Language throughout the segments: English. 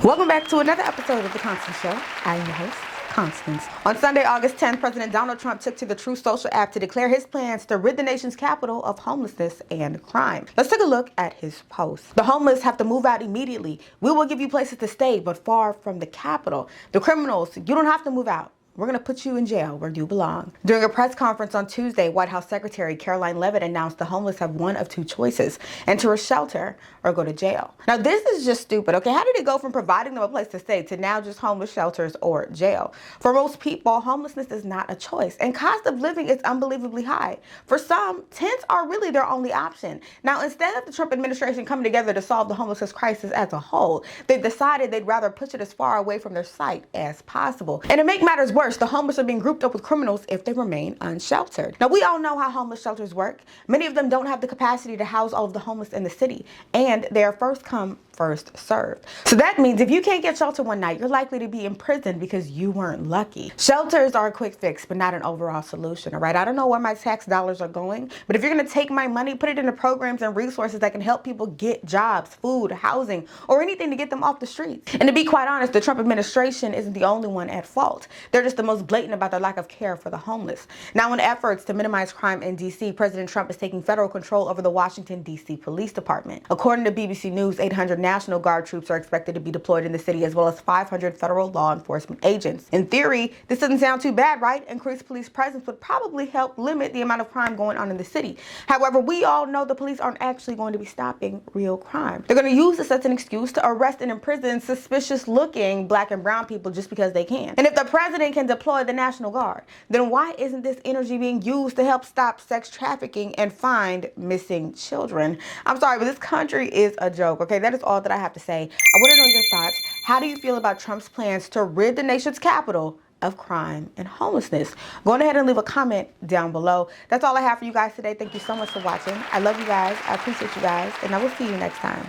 Welcome back to another episode of The Constance Show. I am your host, Constance. On Sunday, August 10th, President Donald Trump took to the Truth Social app to declare his plans to rid the nation's capital of homelessness and crime. Let's take a look at his post. The homeless have to move out immediately. We will give you places to stay, but far from the capital. The criminals, you don't have to move out. We're going to put you in jail where you belong. During a press conference on Tuesday, White House Secretary Karoline Leavitt announced the homeless have one of two choices: enter a shelter or go to jail. Now, this is just stupid, okay? How did it go from providing them a place to stay to now just homeless shelters or jail? For most people, homelessness is not a choice, and cost of living is unbelievably high. For some, tents are really their only option. Now, instead of the Trump administration coming together to solve the homelessness crisis as a whole, they've decided they'd rather push it as far away from their site as possible. And to make matters worse, the homeless are being grouped up with criminals if they remain unsheltered. Now, we all know how homeless shelters work. Many of them don't have the capacity to house all of the homeless in the city, and they are first come, first served. So that means if you can't get shelter one night, you're likely to be in prison because you weren't lucky. Shelters are a quick fix, but not an overall solution, all right? I don't know where my tax dollars are going, but if you're gonna take my money, put it into programs and resources that can help people get jobs, food, housing, or anything to get them off the streets. And to be quite honest, the Trump administration isn't the only one at fault. They're just the most blatant about their lack of care for the homeless. Now, in efforts to minimize crime in D.C., President Trump is taking federal control over the Washington D.C. Police Department. According to BBC News, 800 National Guard troops are expected to be deployed in the city, as well as 500 federal law enforcement agents. In theory, this doesn't sound too bad, right? Increased police presence would probably help limit the amount of crime going on in the city. However, we all know the police aren't actually going to be stopping real crime. They're going to use this as an excuse to arrest and imprison suspicious-looking black and brown people just because they can. And if the president can deploy the National Guard, then why isn't this energy being used to help stop sex trafficking and find missing children? I'm sorry, but this country is a joke, okay? That is all that I have to say. I want to know your thoughts. How do you feel about Trump's plans to rid the nation's capital of crime and homelessness? Go ahead and leave a comment down below. That's all I have for you guys today. Thank you so much for watching. I love you guys. I appreciate you guys, and I will see you next time.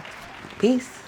Peace.